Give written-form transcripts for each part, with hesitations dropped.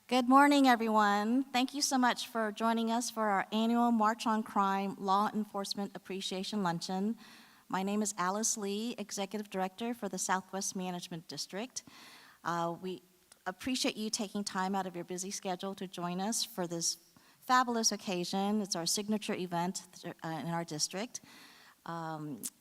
Good morning, everyone. Thank you so much for joining us for our annual March on Crime Law Enforcement Appreciation Luncheon. My name is Alice Lee, Executive Director for the Southwest Management District. We appreciate you taking time out of your busy schedule to join us for this fabulous occasion. It's our signature event in our district.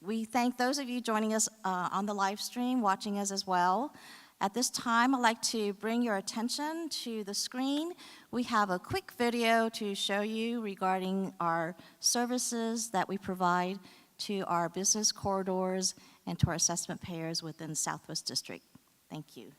We thank those of you joining us on the live stream, watching us as well. At this time, I'd like to bring your attention to the screen. We have a quick video to show you regarding our services that we provide to our business corridors and to our assessment payers within Southwest District. Thank you.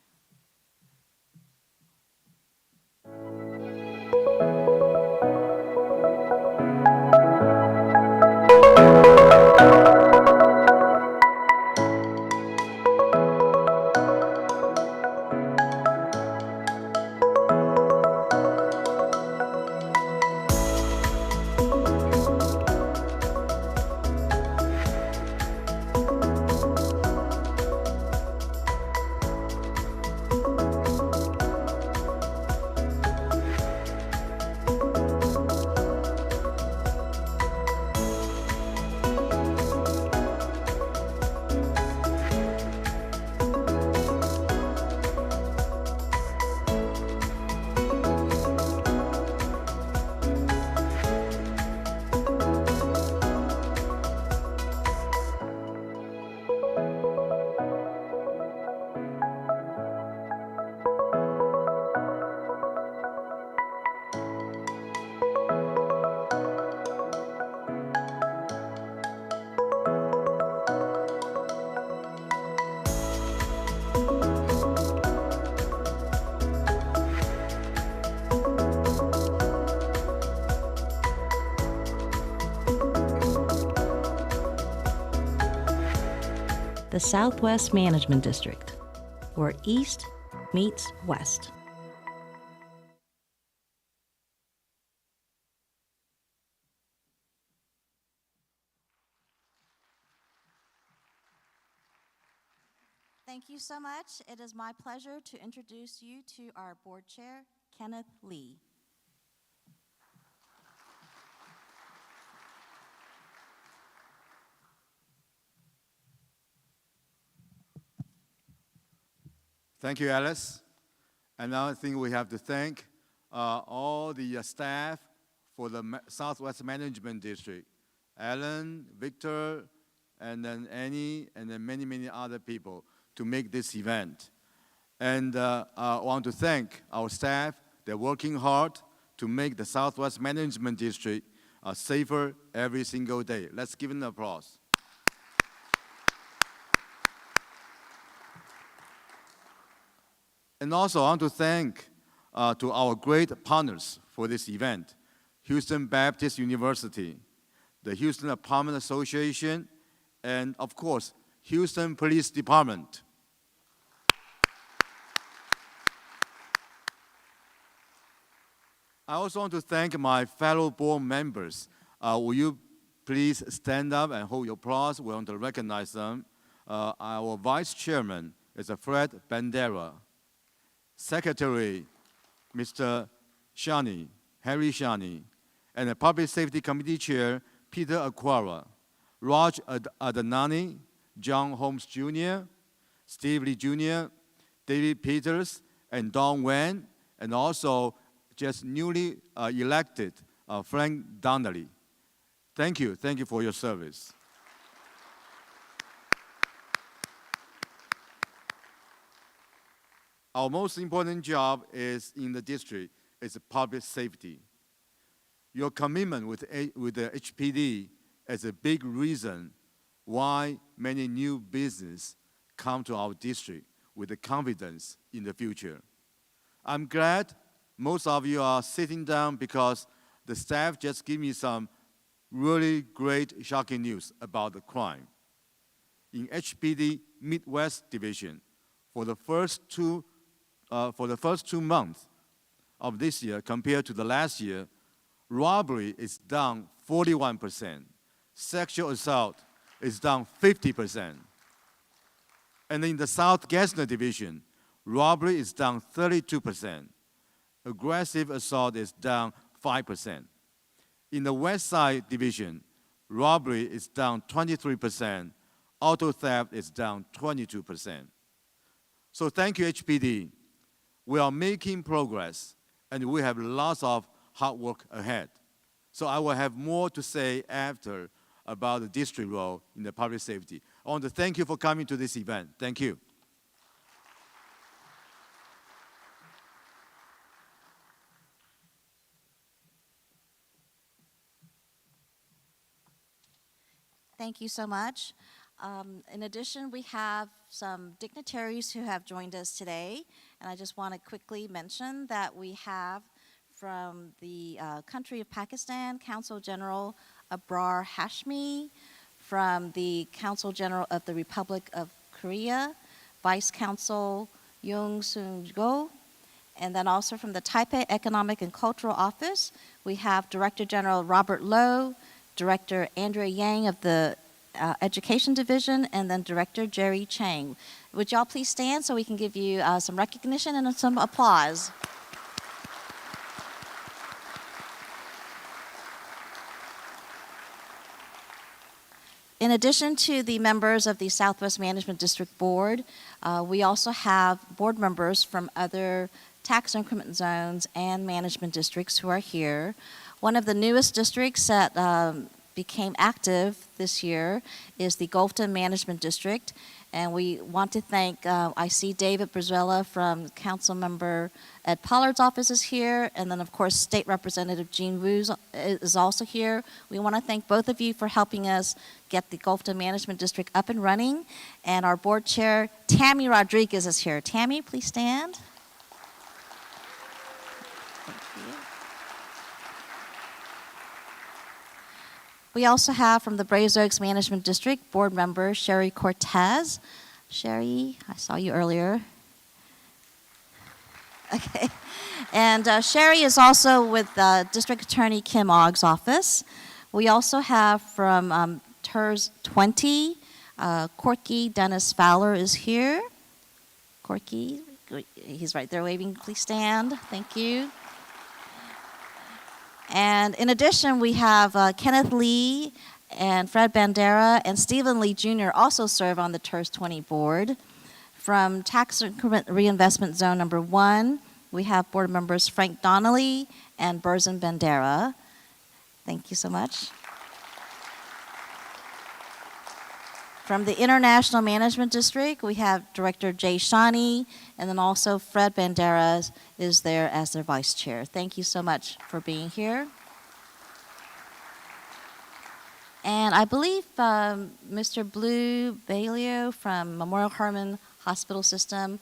The Southwest Management District, where East meets West. Thank you so much. It is my pleasure to introduce you to our board chair, Kenneth Lee. Thank you, Alice. And now I think we have to thank all the staff for the Southwest Management District. Alan, Victor, and then Annie, and then many, many other people to make this event. And I want to thank our staff. They're working hard to make the Southwest Management District safer every single day. Let's give them an applause. And also, I want to thank to our great partners for this event, Houston Baptist University, the Houston Apartment Association, and of course, Houston Police Department. I also want to thank my fellow board members. Will you please stand up and hold your applause? We want to recognize them. Our Vice Chairman is Fred Bandera. Secretary, Mr. Shani, Harry Shani, and the Public Safety Committee Chair, Peter Aquara, Raj Adnani, John Holmes Jr., Steve Lee Jr., David Peters, and Don Wen, and also just newly elected Frank Donnelly. Thank you for your service. Our most important job is in the district is public safety. Your commitment with the HPD is a big reason why many new businesses come to our district with the confidence in the future. I'm glad most of you are sitting down because the staff just gave me some really great, shocking news about the crime. In HPD Midwest Division, for the first two months of this year compared to the last year, robbery is down 41%. Sexual assault is down 50%. And in the South Gessner Division, robbery is down 32%. aggressive assault is down 5%. In the West Side Division, robbery is down 23%, auto theft is down 22%. So thank you, HPD. We are making progress, and we have lots of hard work ahead. So I will have more to say after about the district role in the public safety. I want to thank you for coming to this event. Thank you. Thank you so much. In addition, we have some dignitaries who have joined us today, and I just want to quickly mention that we have from the country of Pakistan, Consul General Abrar Hashmi, from the Consul General of the Republic of Korea, Vice Consul Young Sung-go, and then also from the Taipei Economic and Cultural Office, we have Director General Robert Lowe, Director Andrea Yang of the Education Division, and then Director Jerry Chang. Would y'all please stand so we can give you some recognition and some applause? In addition to the members of the Southwest Management District Board, we also have board members from other tax increment zones and management districts who are here. One of the newest districts that became active this year is the Gulfton Management District, and we want to thank, I see David Brazuela from Council Member Ed Pollard's office is here, and then of course State Representative Jean Wu is also here. We want to thank both of you for helping us get the Gulfton Management District up and running, and our board chair, Tammy Rodriguez, is here. Tammy, please stand. We also have from the Braes Oaks Management District board member Sherry Cortez. Sherry, I saw you earlier. Okay. And Sherry is also with District Attorney Kim Ogg's office. We also have from TERS 20, Corky Dennis Fowler is here. Corky, he's right there waving. Please stand. Thank you. And in addition, we have Kenneth Lee and Fred Bandera and Stephen Lee Jr. also serve on the TERS 20 board. From Tax Increment Reinvestment Zone number 1, we have board members Frank Donnelly and Berzin Bandera. Thank you so much. From the International Management District, we have Director Jay Shani, and then also Fred Bandera is there as their vice chair. Thank you so much for being here. And I believe Mr. Blue Bailio from Memorial Hermann Hospital System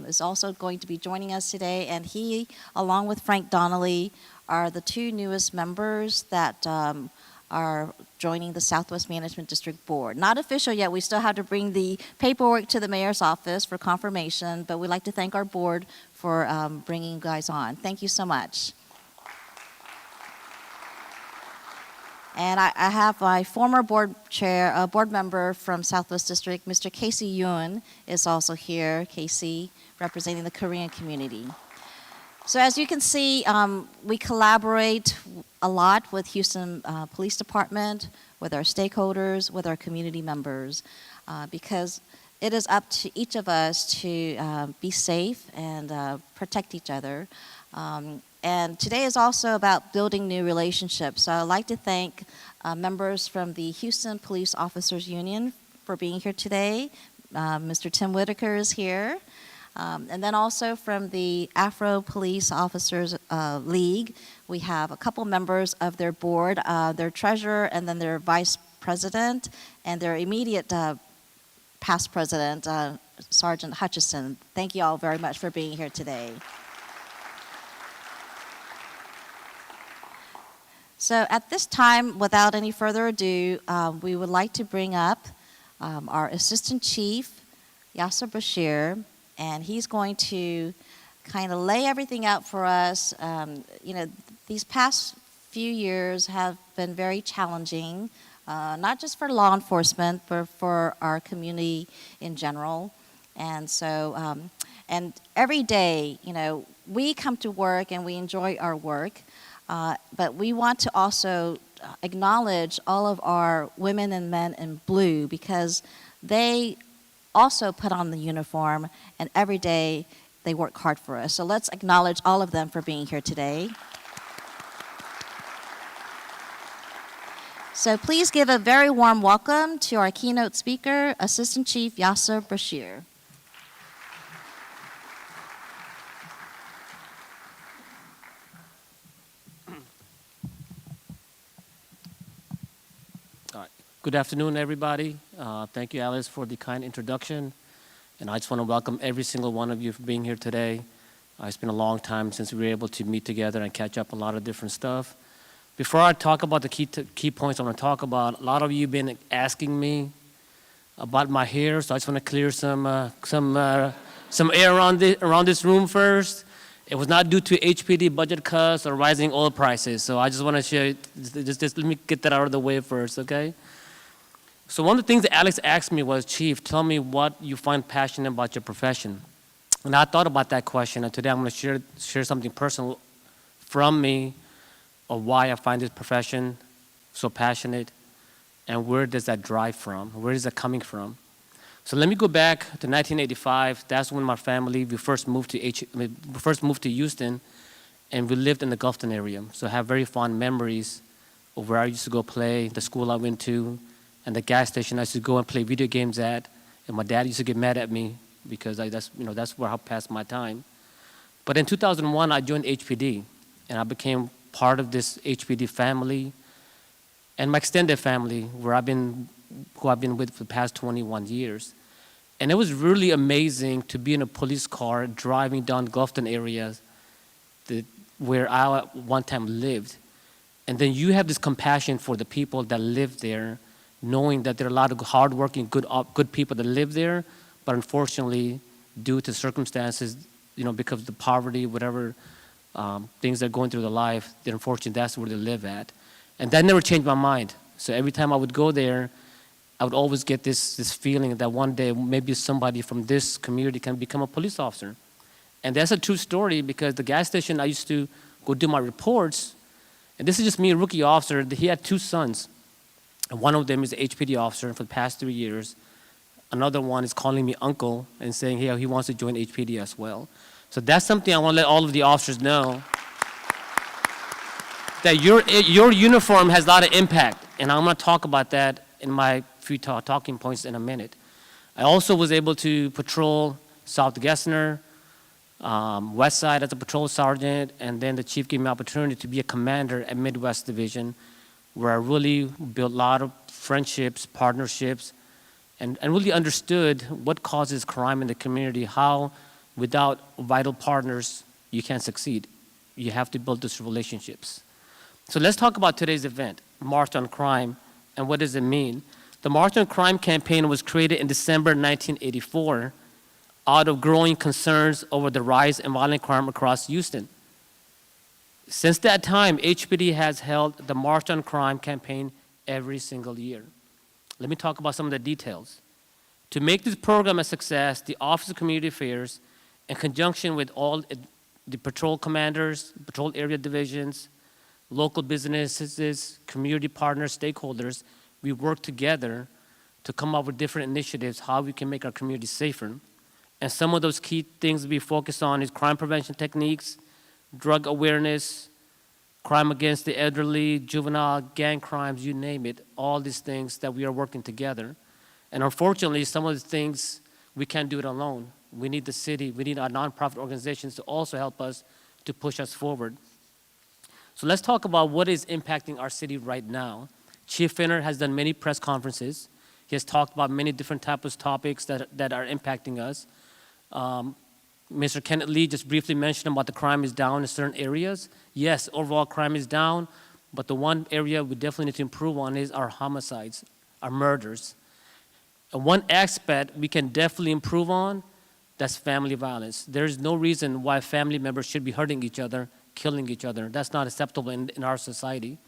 is also going to be joining us today, and he, along with Frank Donnelly, are the two newest members that are joining the Southwest Management District Board. Not official yet, we still have to bring the paperwork to the mayor's office for confirmation, but we'd like to thank our board for bringing you guys on. Thank you so much. And I have my former board member from Southwest District, Mr. Casey Yun, is also here. Casey, representing the Korean community. So as you can see, we collaborate a lot with Houston Police Department, with our stakeholders, with our community members, because it is up to each of us to be safe and protect each other. And today is also about building new relationships. So I'd like to thank members from the Houston Police Officers Union for being here today. Mr. Tim Whitaker is here. And then also from the Afro Police Officers League, we have a couple members of their board, their treasurer, and then their vice president, and their immediate past president, Sergeant Hutchison. Thank you all very much for being here today. So at this time, without any further ado, we would like to bring up our Assistant Chief, Yasser Brashear, and he's going to kind of lay everything out for us. You know, these past few years have been very challenging, not just for law enforcement, but for our community in general. And so, and every day, you know, we come to work and we enjoy our work, but we want to also acknowledge all of our women and men in blue because they also put on the uniform and every day they work hard for us. So let's acknowledge all of them for being here today. So please give a very warm welcome to our keynote speaker, Assistant Chief Yasser Brashear. Good afternoon, everybody. Thank you, Alice, for the kind introduction. And I just want to welcome every single one of you for being here today. It's been a long time since we were able to meet together and catch up a lot of different stuff. Before I talk about the key points I want to talk about, a lot of you have been asking me about my hair, so I just want to clear some air around this room first. It was not due to HPD budget cuts or rising oil prices, so I just want to share, just let me get that out of the way first, okay? So one of the things that Alex asked me was, Chief, tell me what you find passionate about your profession. And I thought about that question, and today I'm going to share something personal from me of why I find this profession so passionate, and where does that drive from? Where is that coming from? So let me go back to 1985. That's when my family, we first moved to Houston, and we lived in the Gulfton area. So I have very fond memories of where I used to go play, the school I went to, and the gas station I used to go and play video games at. And my dad used to get mad at me because that's where I passed my time. But in 2001, I joined HPD, and I became part of this HPD family and my extended family, who I've been with for the past 21 years. And it was really amazing to be in a police car driving down Gulfton area where I at one time lived. And then you have this compassion for the people that live there, knowing that there are a lot of hardworking, good people that live there, but unfortunately, due to circumstances, because of the poverty, whatever things they're going through their life, then unfortunately, that's where they live at. And that never changed my mind. So every time I would go there, I would always get this feeling that one day maybe somebody from this community can become a police officer. And that's a true story because the gas station I used to go do my reports, and this is just me, a rookie officer, he had 2 sons. And one of them is an HPD officer for the past 3 years. Another one is calling me uncle and saying, hey, he wants to join HPD as well. So that's something I want to let all of the officers know, that your uniform has a lot of impact. And I'm going to talk about that in my few talking points in a minute. I also was able to patrol South Gessner, West Side as a patrol sergeant, and then the chief gave me an opportunity to be a commander at Midwest Division, where I really built a lot of friendships, partnerships, and really understood what causes crime in the community, how without vital partners you can't succeed. You have to build those relationships. So let's talk about today's event, March on Crime, and what does it mean? The March on Crime campaign was created in December 1984 out of growing concerns over the rise in violent crime across Houston. Since that time, HPD has held the March on Crime campaign every single year. Let me talk about some of the details. To make this program a success, the Office of Community Affairs, in conjunction with all the patrol commanders, patrol area divisions, local businesses, community partners, stakeholders, we work together to come up with different initiatives, how we can make our community safer. And some of those key things we focus on is crime prevention techniques, drug awareness, crime against the elderly, juvenile, gang crimes, you name it, all these things that we are working together. And unfortunately, some of the things we can't do it alone. We need the city, we need our nonprofit organizations to also help us to push us forward. So let's talk about what is impacting our city right now. Chief Finner has done many press conferences. He has talked about many different types of topics that are impacting us. Mr. Kenneth Lee just briefly mentioned about the crime is down in certain areas. Yes, overall crime is down, but the one area we definitely need to improve on is our homicides, our murders. And one aspect we can definitely improve on, that's family violence. There's no reason why family members should be hurting each other, killing each other. That's not acceptable in our society.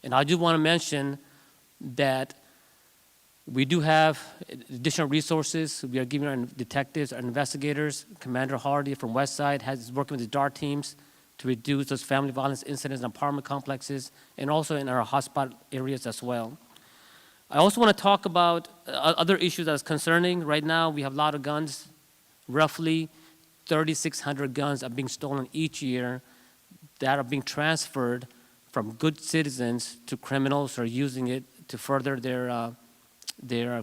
And I do want to mention that We do have additional resources. We are giving our detectives, our investigators. Commander Hardy from Westside is working with the DART teams to reduce those family violence incidents in apartment complexes and also in our hotspot areas as well. I also want to talk about other issues that's concerning. Right now, we have a lot of guns. Roughly 3,600 guns are being stolen each year that are being transferred from good citizens to criminals who are using it to further their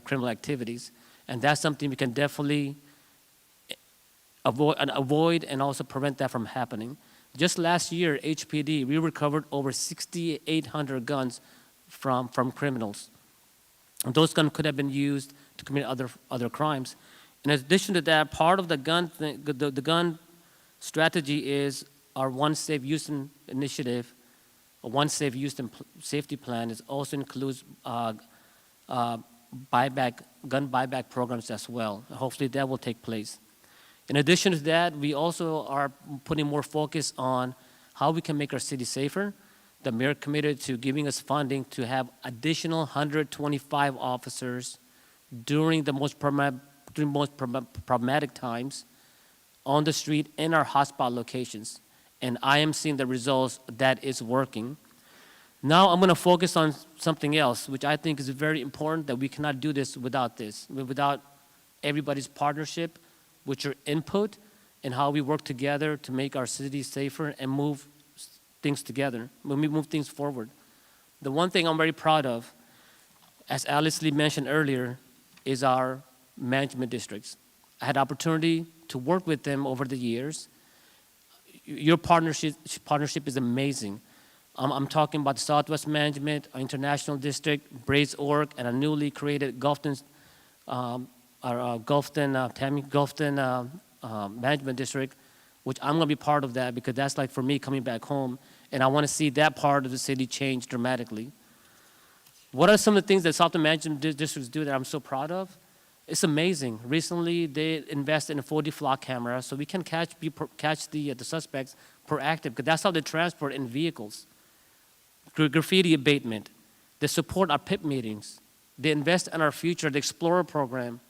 criminal activities. And that's something we can definitely avoid and also prevent that from happening. Just last year, HPD, we recovered over 6,800 guns from criminals. And those guns could have been used to commit other crimes. In addition to that, part of the gun strategy is our One Safe Houston initiative. A One Safe Houston safety plan also includes gun buyback programs as well. Hopefully that will take place. In addition to that, we also are putting more focus on how we can make our city safer. The mayor committed to giving us funding to have additional 125 officers during the most problematic times on the street in our hotspot locations. And I am seeing the results that is working. Now I'm going to focus on something else, which I think is very important, that we cannot do this, without everybody's partnership, with your input, and how we work together to make our city safer and move things together, when we move things forward. The one thing I'm very proud of, as Alice Lee mentioned earlier, is our management districts. I had opportunity to work with them over the years. Your partnership is amazing. I'm talking about the Southwest Management, our International District, Brashear, and a newly created Gulfton Management District, which I'm going to be part of that, because that's like for me coming back home, and I want to see that part of the city change dramatically. What are some of the things that Southwest Management Districts do that I'm so proud of? It's amazing. Recently, they invested in a 4D flock camera so we can catch the suspects proactive, because that's how they transport in vehicles. Graffiti abatement. They support our PIP meetings. They invest in our future, the Explorer program.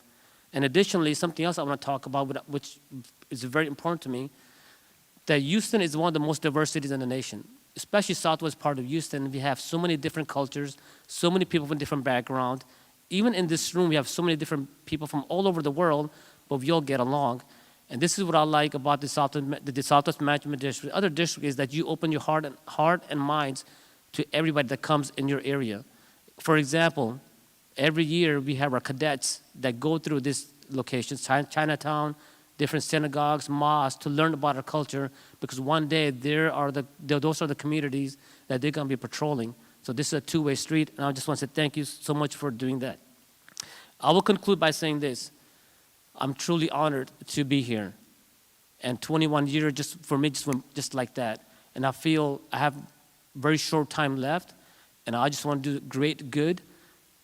And additionally, something else I want to talk about, which is very important to me, that Houston is one of the most diverse cities in the nation, especially southwest part of Houston. We have so many different cultures, so many people from different backgrounds. Even in this room, we have so many different people from all over the world, but we all get along. And this is what I like about the Southwest Management District. Other district is that you open your heart and minds to everybody that comes in your area. For example, every year we have our cadets that go through these locations, Chinatown, different synagogues, mosques, to learn about our culture, because one day those are the communities that they're going to be patrolling. So this is a two-way street, and I just want to say thank you so much for doing that. I will conclude by saying this. I'm truly honored to be here. And 21 years just went just like that. And I feel I have very short time left, and I just want to do great good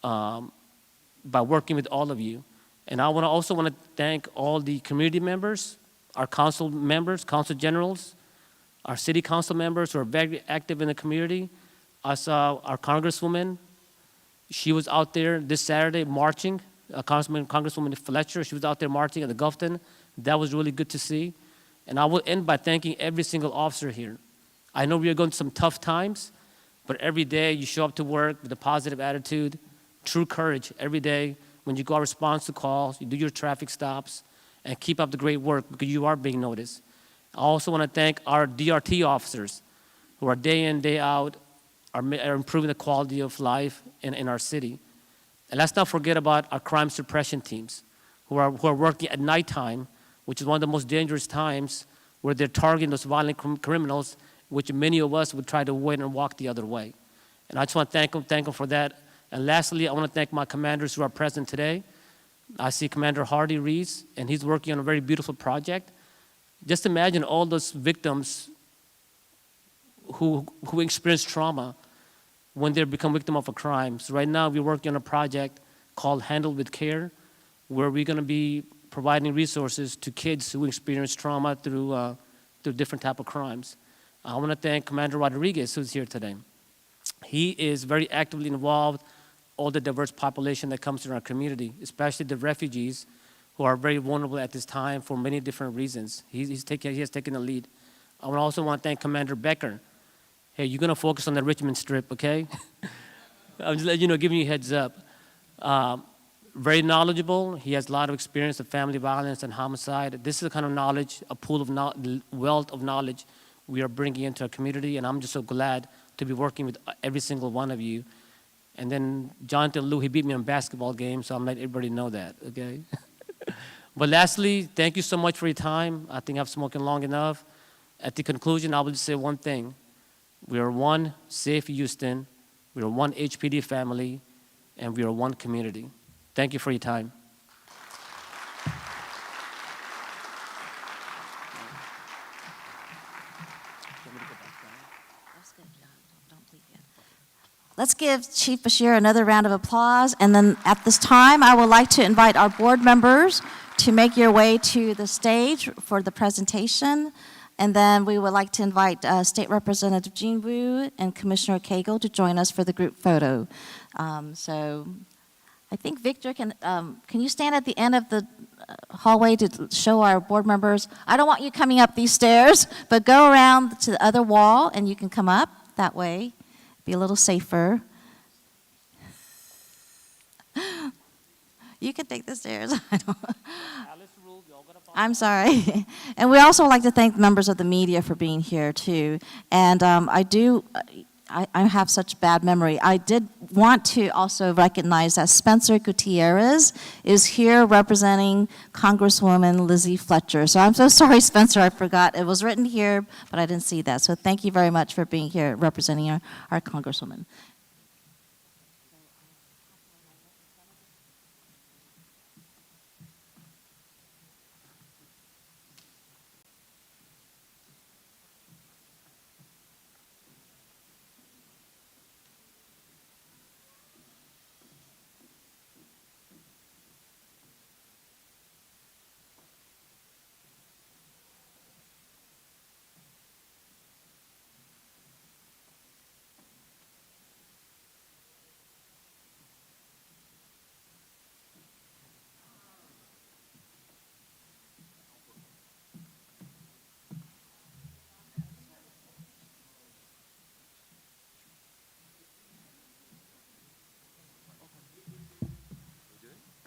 by working with all of you. And I also want to thank all the community members, our council members, council generals, our city council members who are very active in the community. I saw our congresswoman. She was out there this Saturday marching. Congresswoman Fletcher, she was out there marching at the Gulfton. That was really good to see. And I will end by thanking every single officer here. I know we are going through some tough times, but every day you show up to work with a positive attitude, true courage every day. When you go out, respond to calls, you do your traffic stops, and keep up the great work, because you are being noticed. I also want to thank our DRT officers who are day in, day out, are improving the quality of life in our city. And let's not forget about our crime suppression teams who are working at nighttime, which is one of the most dangerous times, where they're targeting those violent criminals, which many of us would try to avoid and walk the other way. And I just want to thank them for that. And lastly, I want to thank my commanders who are present today. I see Commander Hardy Reese, and he's working on a very beautiful project. Just imagine all those victims who experience trauma when they become victim of a crime. So right now, we're working on a project called Handle with Care, where we're going to be providing resources to kids who experience trauma through different type of crimes. I want to thank Commander Rodriguez, who's here today. He is very actively involved all the diverse population that comes in our community, especially the refugees who are very vulnerable at this time for many different reasons. He has taken the lead. I also want to thank Commander Becker. Hey, you're going to focus on the Richmond Strip, okay? I'm just letting you know, giving you a heads up. Very knowledgeable. He has a lot of experience with family violence and homicide. This is the kind of knowledge, a pool of wealth of knowledge we are bringing into our community, and I'm just so glad to be working with every single one of you. And then Jonathan Liu, he beat me in a basketball game, so I'm letting everybody know that, okay? But lastly, thank you so much for your time. I think I've spoken long enough. At the conclusion, I will just say one thing. We are one safe Houston, we are one HPD family, and we are one community. Thank you for your time. Let's give Chief Brashear another round of applause. And then at this time, I would like to invite our board members to make your way to the stage for the presentation. And then we would like to invite State Representative Jean Wu and Commissioner Cagle to join us for the group photo. So I think Victor, can you stand at the end of the hallway to show our board members? I don't want you coming up these stairs, but go around to the other wall and you can come up that way. Be a little safer. You can take the stairs. I'm sorry. And we also like to thank members of the media for being here too. And I have such bad memory. I did want to also recognize that Spencer Gutierrez is here representing Congresswoman Lizzie Fletcher. So I'm so sorry, Spencer, I forgot. It was written here, but I didn't see that. So thank you very much for being here representing our Congresswoman.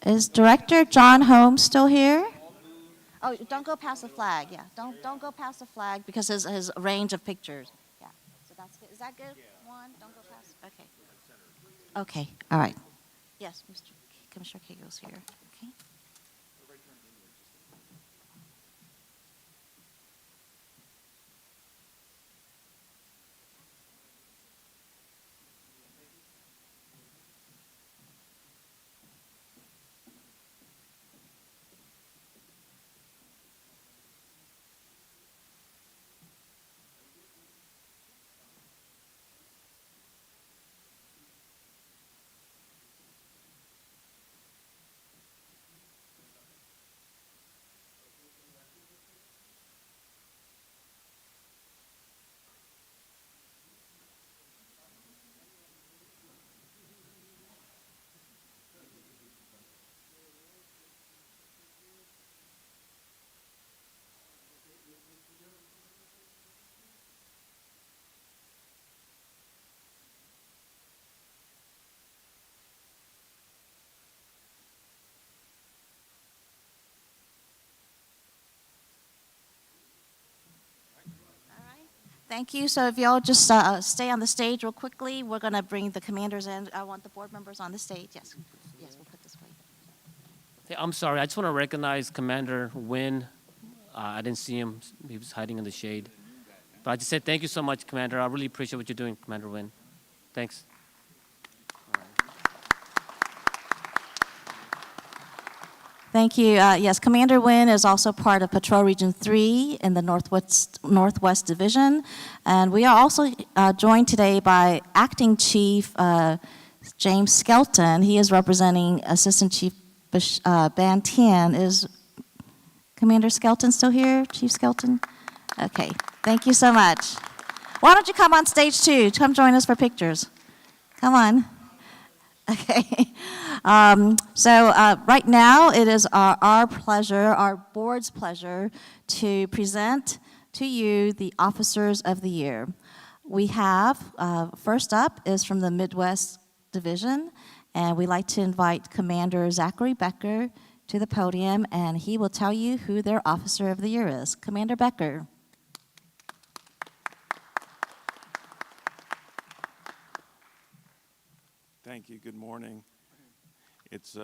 Is Director John Holmes still here? Oh, don't go past the flag. Yeah, don't go past the flag because his range of pictures. Yeah, so that's good. Is that good? One, don't go past. Okay. Okay. All right. Yes, Mr. Commissioner Cagle's here. Okay. Thank you. So if y'all just stay on the stage real quickly, we're going to bring the commanders in. I want the board members on the stage. Yes. Yes, we'll put this way. Hey, I'm sorry. I just want to recognize Commander Wynn. I didn't see him. He was hiding in the shade. But I just said thank you so much, Commander. I really appreciate what you're doing, Commander Wynn. Thanks. Thank you. Yes, Commander Wynn is also part of Patrol Region 3 in the Northwest Division. And we are also joined today by Acting Chief James Skelton. He is representing Assistant Chief Ban Tien. Is Commander Skelton still here? Chief Skelton? Okay, thank you so much. Why don't you come on stage too? Come join us for pictures. Come on. Okay. Right now, it is our pleasure, our board's pleasure, to present to you the Officers of the Year. We have, first up is from the Midwest Division, and we'd like to invite Commander Zachary Becker to the podium, and he will tell you who their Officer of the Year is. Commander Becker. Thank you. Good morning. It's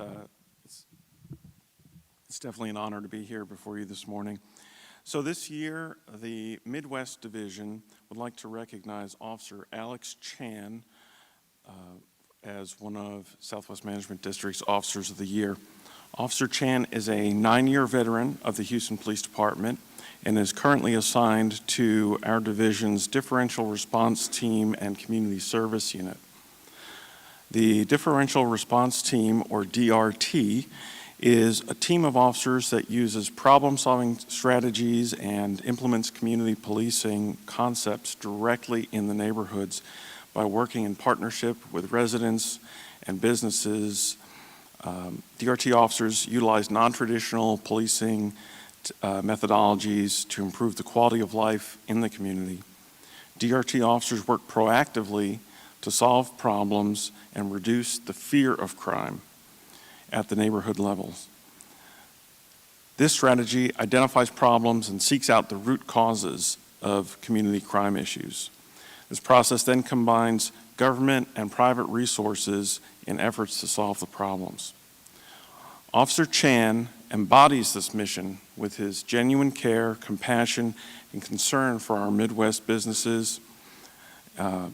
definitely an honor to be here before you this morning. So this year, the Midwest Division would like to recognize Officer Alex Chan as one of Southwest Management District's Officers of the Year. Officer Chan is a 9-year veteran of the Houston Police Department and is currently assigned to our division's Differential Response Team and Community Service Unit. The Differential Response Team, or DRT, is a team of officers that uses problem-solving strategies and implements community policing concepts directly in the neighborhoods by working in partnership with residents and businesses. DRT officers utilize non-traditional policing methodologies to improve the quality of life in the community. DRT officers work proactively to solve problems and reduce the fear of crime at the neighborhood levels. This strategy identifies problems and seeks out the root causes of community crime issues. This process then combines government and private resources in efforts to solve the problems. Officer Chan embodies this mission with his genuine care, compassion, and concern for our Midwest businesses,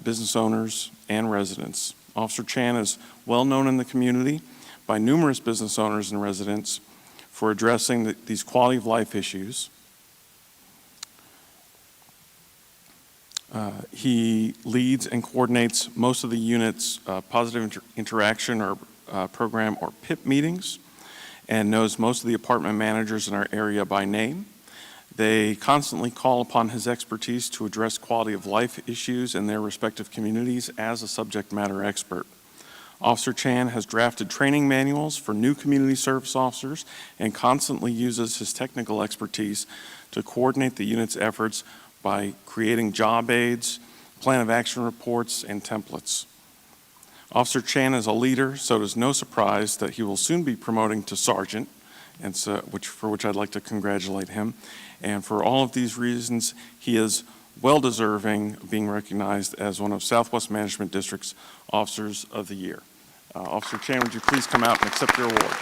business owners, and residents. Officer Chan is well known in the community by numerous business owners and residents for addressing these quality of life issues. He leads and coordinates most of the unit's positive interaction or program or PIP meetings and knows most of the apartment managers in our area by name. They constantly call upon his expertise to address quality of life issues in their respective communities as a subject matter expert. Officer Chan has drafted training manuals for new community service officers and constantly uses his technical expertise to coordinate the unit's efforts by creating job aids, plan of action reports, and templates. Officer Chan is a leader, so it is no surprise that he will soon be promoting to sergeant, and for which I'd like to congratulate him. And for all of these reasons, he is well deserving of being recognized as one of Southwest Management District's Officers of the Year. Officer Chan, would you please come out and accept your award?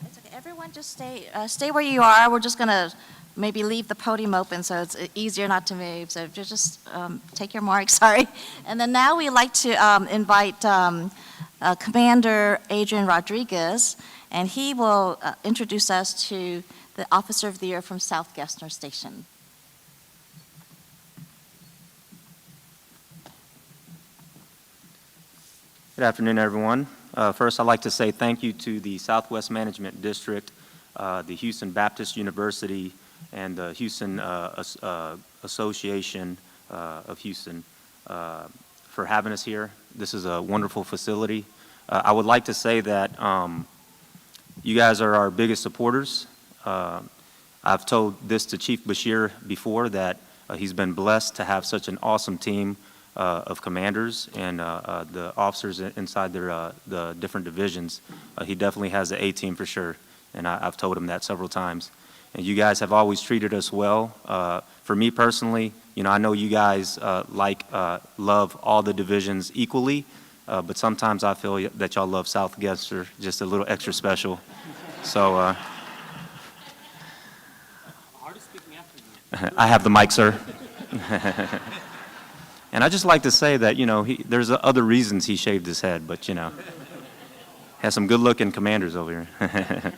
It's okay. Everyone just stay where you are. We're just going to maybe leave the podium open so it's easier not to move. So just take your mark, sorry. And then now we'd like to invite Commander Adrian Rodriguez, and he will introduce us to the Officer of the Year from South Gessner Station. Good afternoon, everyone. First, I'd like to say thank you to the Southwest Management District, the Houston Baptist University, and the Houston Association of Houston for having us here. This is a wonderful facility. I would like to say that you guys are our biggest supporters. I've told this to Chief Brashear before, that he's been blessed to have such an awesome team of commanders and the officers inside the different divisions. He definitely has the A team for sure, and I've told him that several times. And you guys have always treated us well. For me personally, you know, I know you guys love all the divisions equally, but sometimes I feel that y'all love South Gessner just a little extra special. So I have the mic, sir. And I just like to say that, you know, there's other reasons he shaved his head, but, you know, has some good-looking commanders over here.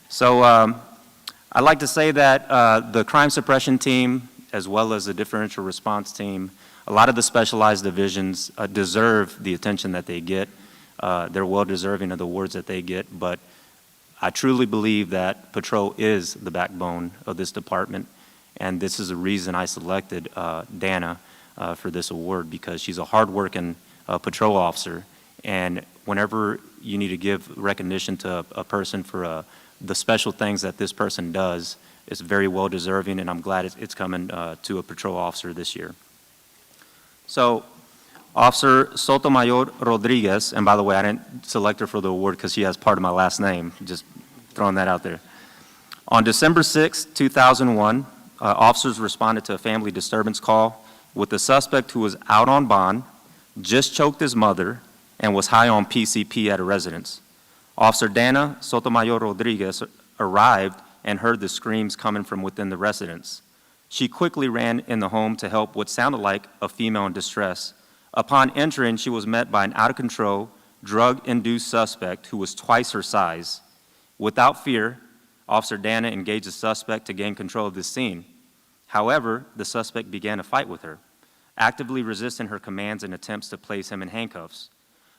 So I'd like to say that the crime suppression team, as well as the differential response team, a lot of the specialized divisions deserve the attention that they get. They're well-deserving of the awards that they get, but I truly believe that patrol is the backbone of this department, and this is the reason I selected Dana for this award, because she's a hard-working patrol officer, and whenever you need to give recognition to a person for the special things that this person does, it's very well-deserving, and I'm glad it's coming to a patrol officer this year. So, Officer Sotomayor Rodriguez, and by the way, I didn't select her for the award because she has part of my last name, just throwing that out there. On December 6, 2001, officers responded to a family disturbance call with a suspect who was out on bond, just choked his mother, and was high on PCP at a residence. Officer Dana Sotomayor Rodriguez arrived and heard the screams coming from within the residence. She quickly ran in the home to help what sounded like a female in distress. Upon entering, she was met by an out-of-control, drug-induced suspect who was twice her size. Without fear, Officer Dana engaged the suspect to gain control of the scene. However, the suspect began a fight with her, actively resisting her commands and attempts to place him in handcuffs.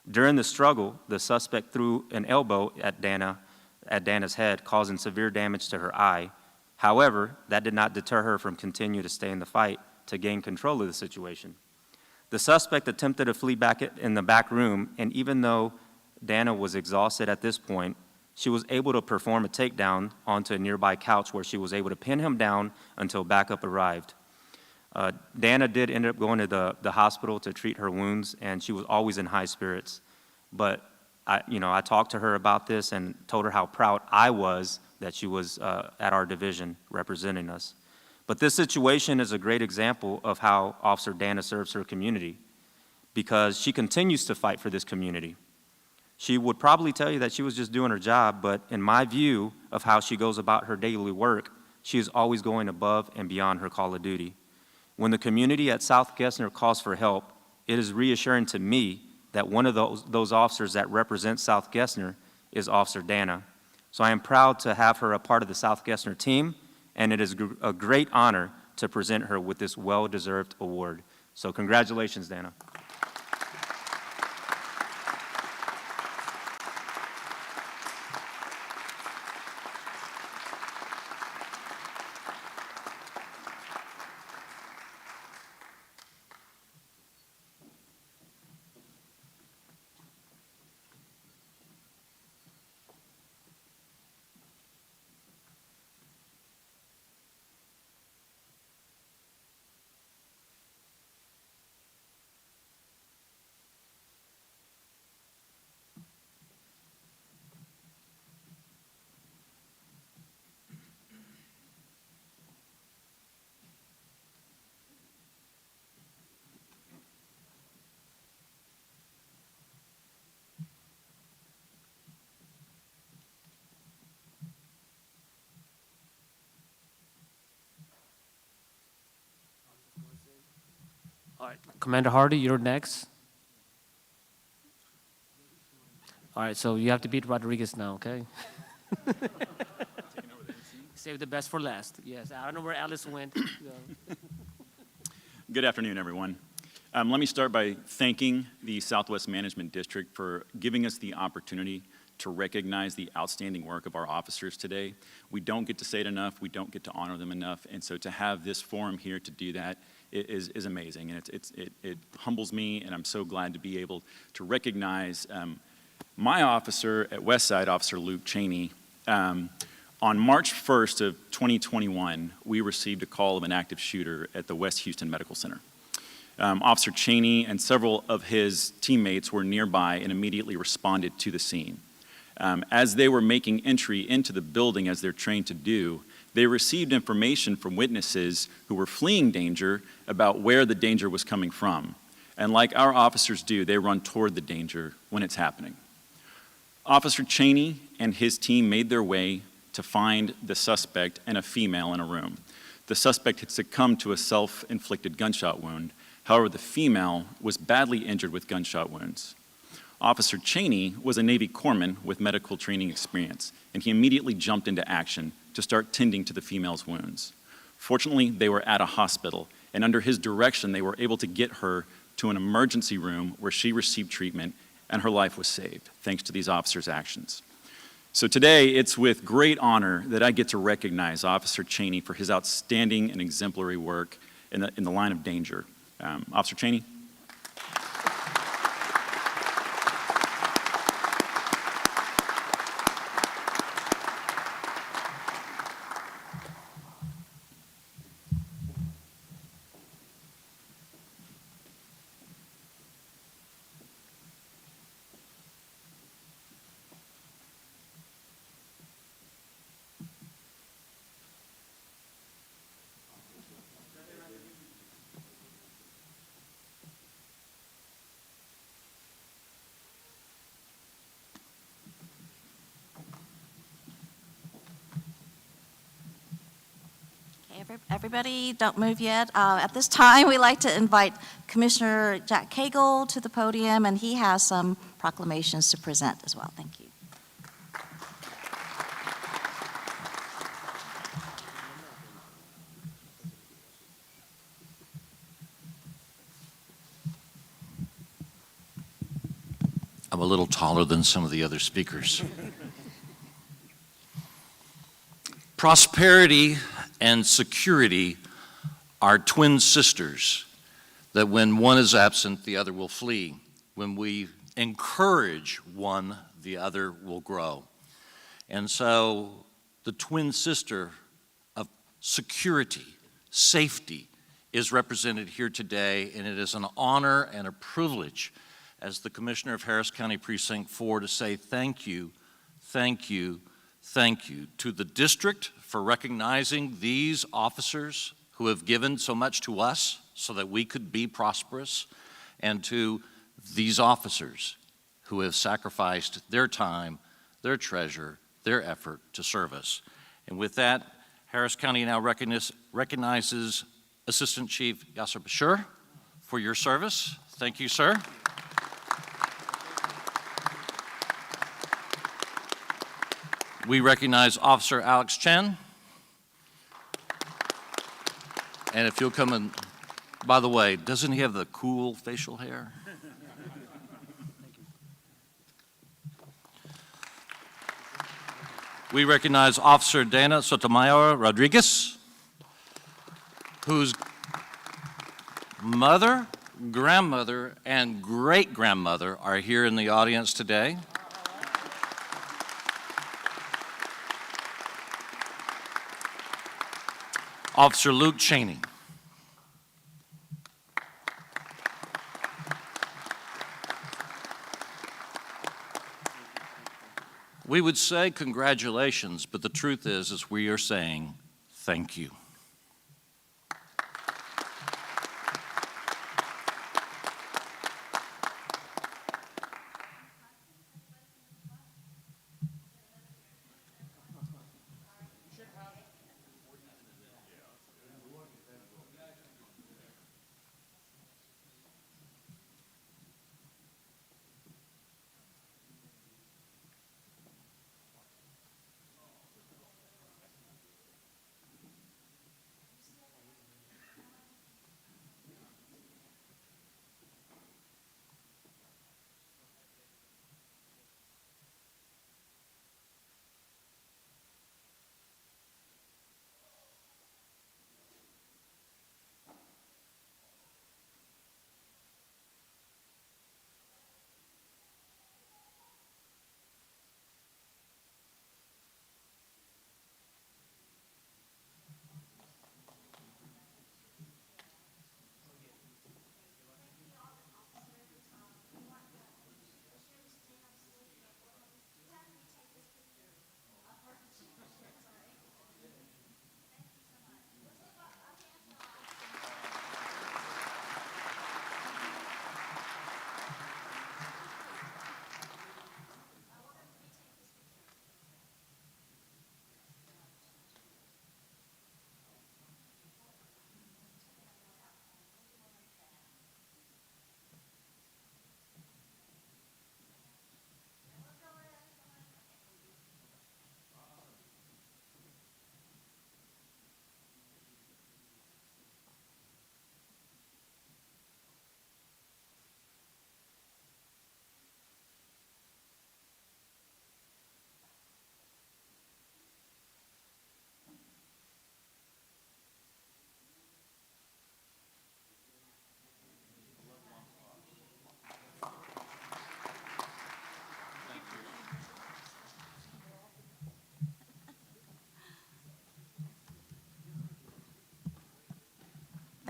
During the struggle, the suspect threw an elbow at Dana's head, causing severe damage to her eye. However, that did not deter her from continuing to stay in the fight to gain control of the situation. The suspect attempted to flee back in the back room, and even though Dana was exhausted at this point, she was able to perform a takedown onto a nearby couch where she was able to pin him down until backup arrived. Dana did end up going to the hospital to treat her wounds, and she was always in high spirits. But I talked to her about this and told her how proud I was that she was at our division representing us. But this situation is a great example of how Officer Dana serves her community, because she continues to fight for this community. She would probably tell you that she was just doing her job, but in my view of how she goes about her daily work, she is always going above and beyond her call of duty. When the community at South Gessner calls for help, it is reassuring to me that one of those officers that represent South Gessner is Officer Dana. So I am proud to have her a part of the South Gessner team, and it is a great honor to present her with this well-deserved award. So congratulations, Dana. All right, Commander Hardy, you're next. All right, so you have to beat Rodriguez now, okay? Save the best for last. Yes, I don't know where Alice went. Good afternoon, everyone. Let me start by thanking the Southwest Management District for giving us the opportunity to recognize the outstanding work of our officers today. We don't get to say it enough, we don't get to honor them enough, and so to have this forum here to do that is amazing, and it humbles me, and I'm so glad to be able to recognize my officer at Westside, Officer Luke Cheney. On March 1st of 2021, we received a call of an active shooter at the West Houston Medical Center. Officer Cheney and several of his teammates were nearby and immediately responded to the scene. As they were making entry into the building, as they're trained to do, they received information from witnesses who were fleeing danger about where the danger was coming from. And like our officers do, they run toward the danger when it's happening. Officer Cheney and his team made their way to find the suspect and a female in a room. The suspect had succumbed to a self-inflicted gunshot wound. However, the female was badly injured with gunshot wounds. Officer Cheney was a Navy corpsman with medical training experience, and he immediately jumped into action to start tending to the female's wounds. Fortunately, they were at a hospital, and under his direction, they were able to get her to an emergency room where she received treatment, and her life was saved, thanks to these officers' actions. So today, it's with great honor that I get to recognize Officer Cheney for his outstanding and exemplary work in the line of danger. Officer Cheney. Everybody, don't move yet. At this time, we'd like to invite Commissioner Jack Cagle to the podium, and he has some proclamations to present as well. Thank you. I'm a little taller than some of the other speakers. Prosperity and security are twin sisters, that when one is absent, the other will flee. When we encourage one, the other will grow. And so the twin sister of security, safety, is represented here today, and it is an honor and a privilege as the Commissioner of Harris County Precinct 4 to say thank you, thank you, thank you to the district for recognizing these officers who have given so much to us so that we could be prosperous, and to these officers who have sacrificed their time, their treasure, their effort to serve us. And with that, Harris County now recognizes Assistant Chief Yasser Brashear for your service. Thank you, sir. We recognize Officer Alex Chen. And if you'll come and, by the way, doesn't he have the cool facial hair? We recognize Officer Dana Sotomayor Rodriguez, whose mother, grandmother, and great-grandmother are here in the audience today. Officer Luke Cheney. We would say congratulations, but the truth is we are saying thank you.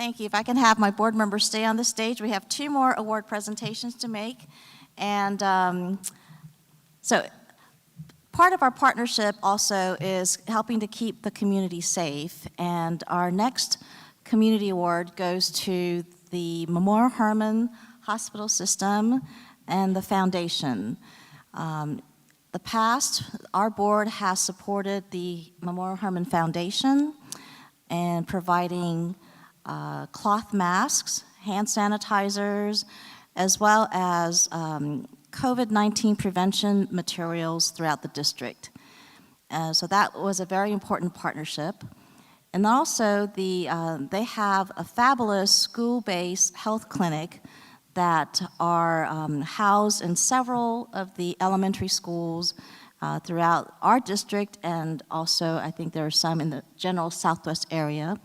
Thank you. If I can have my board members stay on the stage, we have 2 more award presentations to make. And so part of our partnership also is helping to keep the community safe. And our next community award goes to the Memorial Hermann Hospital System and the Foundation. The past, our board has supported the Memorial Hermann Foundation and providing cloth masks, hand sanitizers, as well as COVID-19 prevention materials throughout the district. So that was a very important partnership. And also, they have a fabulous school-based health clinic that are housed in several of the elementary schools throughout our district, and also I think there are some in the general Southwest area.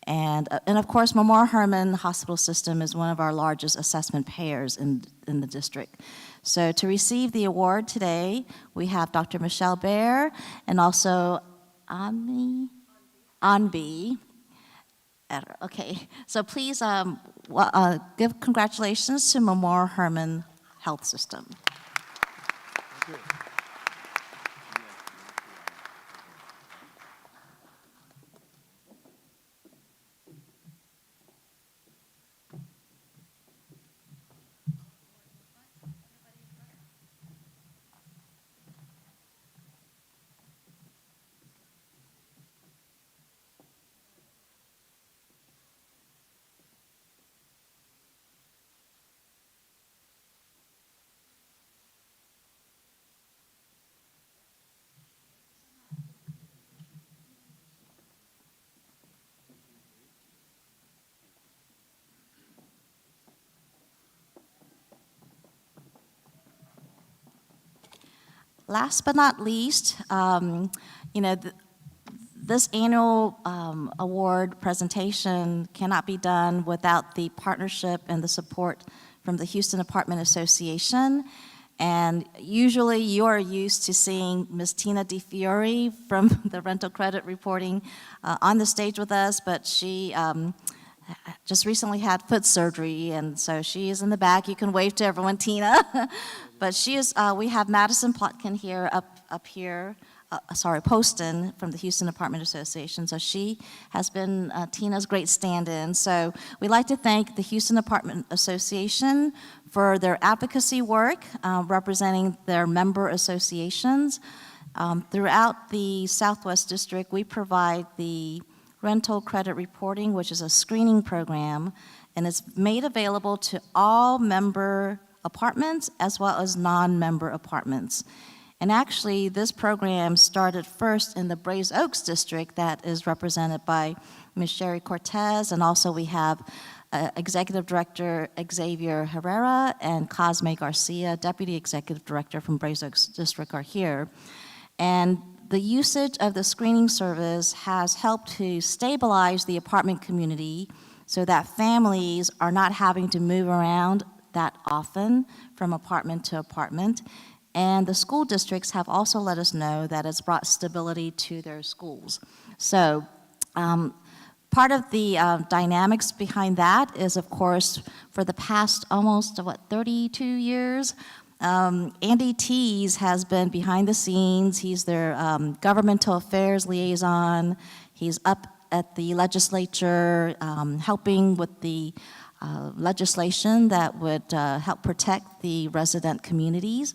And of course, Memorial Hermann Hospital System is one of our largest assessment payers in the district. So to receive the award today, we have Dr. Michelle Baer and also Anbi. Okay, so please give congratulations to Memorial Hermann Health System. Last but not least, this annual award presentation cannot be done without the partnership and the support from the Houston Apartment Association. And usually you are used to seeing Ms. Tina DeFiore from the rental credit reporting on the stage with us, but she just recently had foot surgery, and so she is in the back. You can wave to everyone, Tina. But she is, we have Madison Plotkin here, up here, Poston from the Houston Apartment Association. So she has been Tina's great stand-in. So we'd like to thank the Houston Apartment Association for their advocacy work, representing their member associations. Throughout the Southwest District, we provide the rental credit reporting, which is a screening program, and it's made available to all member apartments as well as non-member apartments. And actually, this program started first in the Braes Oaks district that is represented by Ms. Sherry Cortez, and also we have Executive Director Xavier Herrera and Cosme Garcia, Deputy Executive Director from Braes Oaks district, are here. And the usage of the screening service has helped to stabilize the apartment community so that families are not having to move around that often from apartment to apartment. And the school districts have also let us know that it's brought stability to their schools. So part of the dynamics behind that is, of course, for the past almost, 32 years, Andy Tees has been behind the scenes. He's their governmental affairs liaison. He's up at the legislature helping with the legislation that would help protect the resident communities.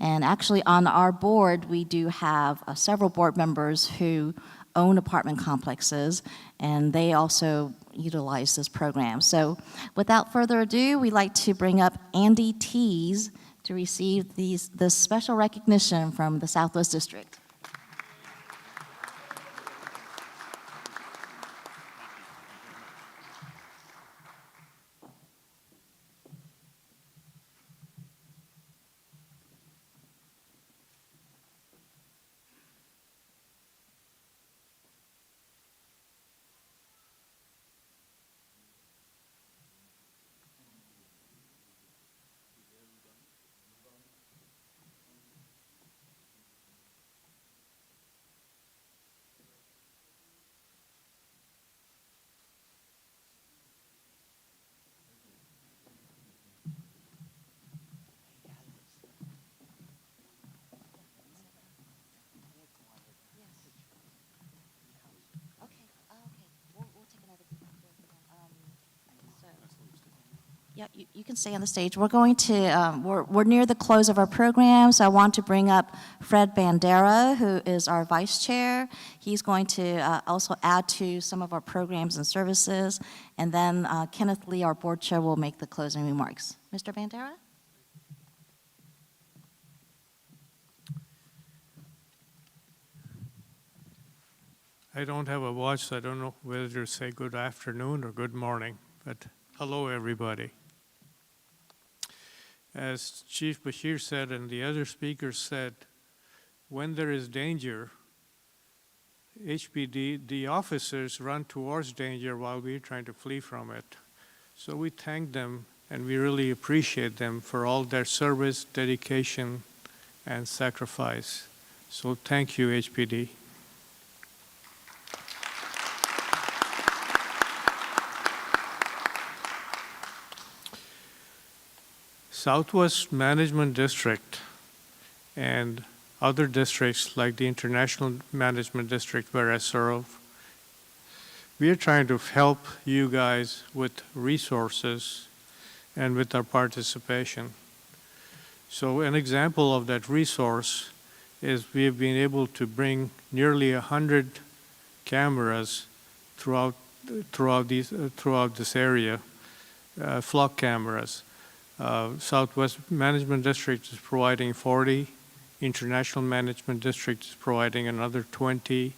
And actually on our board, we do have several board members who own apartment complexes, and they also utilize this program. So without further ado, we'd like to bring up Andy Tees to receive this special recognition from the Southwest District. Yeah, you can stay on the stage. We're going to, we're near the close of our program, so I want to bring up Fred Bandera, who is our vice chair. He's going to also add to some of our programs and services, and then Kenneth Lee, our board chair, will make the closing remarks. Mr. Bandera? I don't have a watch, so I don't know whether to say good afternoon or good morning, but hello, everybody. As Chief Brashear said and the other speakers said, when there is danger, the officers run towards danger while we're trying to flee from it. So we thank them and we really appreciate them for all their service, dedication, and sacrifice. So thank you, HPD. Southwest Management District and other districts like the International Management District where I serve, we are trying to help you guys with resources and with our participation. So an example of that resource is we have been able to bring nearly 100 cameras throughout this area, flock cameras. Southwest Management District is providing 40, International Management District is providing another 20,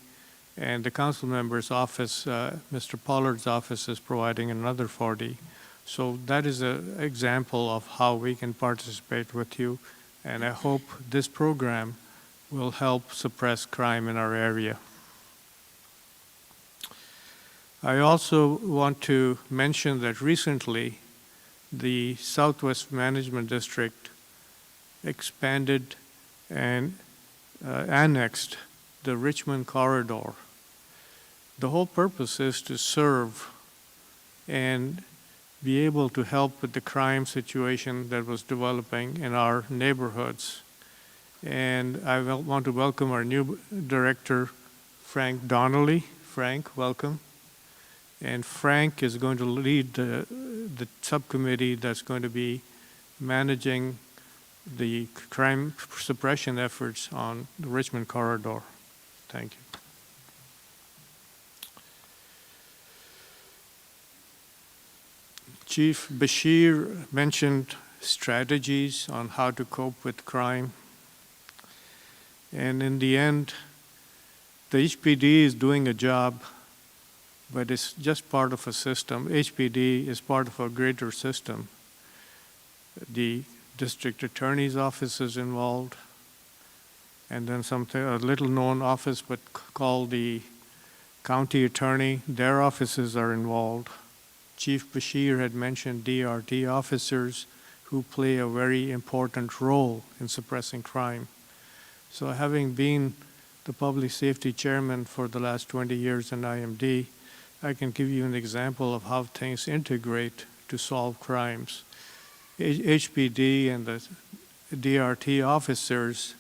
and the council member's office, Mr. Pollard's office, is providing another 40. So that is an example of how we can participate with you, and I hope this program will help suppress crime in our area. I also want to mention that recently the Southwest Management District expanded and annexed the Richmond Corridor. The whole purpose is to serve and be able to help with the crime situation that was developing in our neighborhoods. And I want to welcome our new director, Frank Donnelly. Frank, welcome. And Frank is going to lead the subcommittee that's going to be managing the crime suppression efforts on the Richmond Corridor. Thank you. Chief Brashear mentioned strategies on how to cope with crime. And in the end, the HPD is doing a job, but it's just part of a system. HPD is part of a greater system. The district attorney's office is involved, and then a little known office but called the county attorney, their offices are involved. Chief Brashear had mentioned DRT officers who play a very important role in suppressing crime. So having been the public safety chairman for the last 20 years in IMD, I can give you an example of how things integrate to solve crimes. HPD and the DRT officers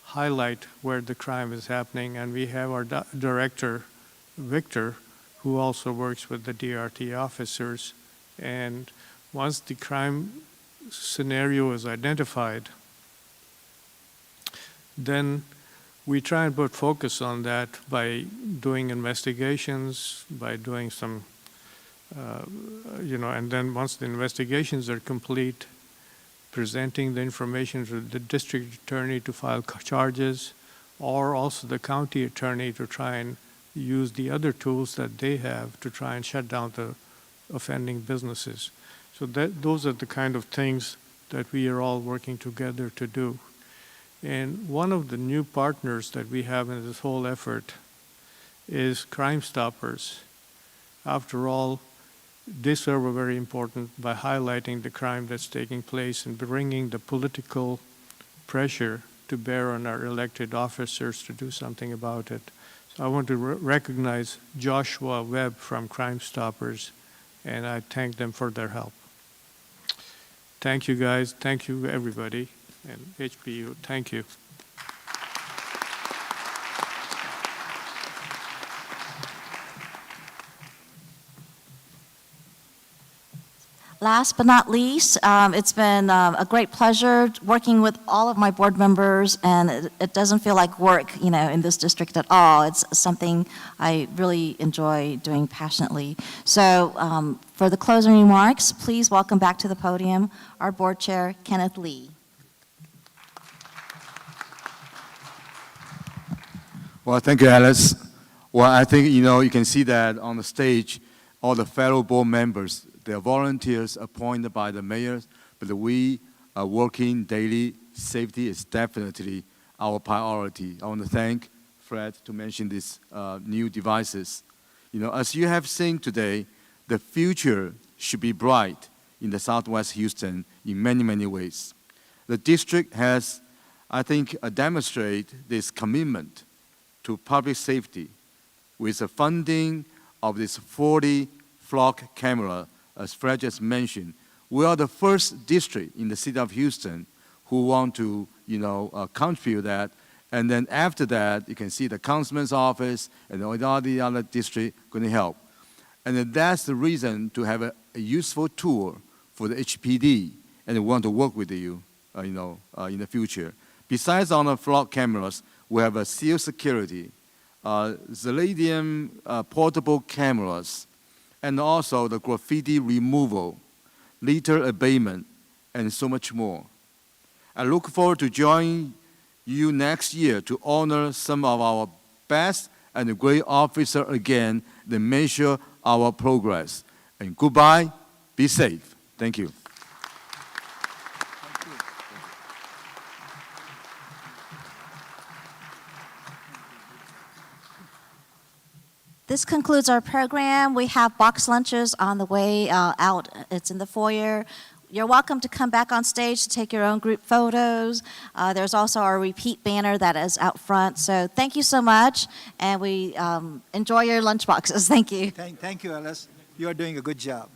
highlight where the crime is happening, and we have our director, Victor, who also works with the DRT officers. And once the crime scenario is identified, then we try and put focus on that by doing investigations, by doing some, and then once the investigations are complete, presenting the information to the district attorney to file charges, or also the county attorney to try and use the other tools that they have to try and shut down the offending businesses. So those are the kind of things that we are all working together to do. And one of the new partners that we have in this whole effort is Crime Stoppers. After all, they serve a very important by highlighting the crime that's taking place and bringing the political pressure to bear on our elected officers to do something about it. So I want to recognize Joshua Webb from Crime Stoppers, and I thank them for their help. Thank you, guys. Thank you, everybody. And HBU, thank you. Last but not least, it's been a great pleasure working with all of my board members, and it doesn't feel like work, in this district at all. It's something I really enjoy doing passionately. So for the closing remarks, please welcome back to the podium our board chair, Kenneth Lee. Well, thank you, Alice. Well, I think, you can see that on the stage, all the fellow board members, they are volunteers appointed by the mayors, but we are working daily. Safety is definitely our priority. I want to thank Fred to mention these new devices. As you have seen today, the future should be bright in the Southwest Houston in many, many ways. The district has, I think, demonstrated this commitment to public safety with the funding of this 40 flock camera, as Fred just mentioned. We are the first district in the city of Houston who want to, contribute that. And then after that, you can see the councilman's office and all the other districts going to help. And then that's the reason to have a useful tool for the HPD, and we want to work with you, in the future. Besides on the flock cameras, we have a seal security, Zaladium portable cameras, and also the graffiti removal, litter abatement, and so much more. I look forward to joining you next year to honor some of our best and great officers again to measure our progress. And goodbye, be safe. Thank you. This concludes our program. We have box lunches on the way out. It's in the foyer. You're welcome to come back on stage to take your own group photos. There's also our repeat banner that is out front. So thank you so much, and we enjoy your lunch boxes. Thank you. Thank you, Alice. You are doing a good job.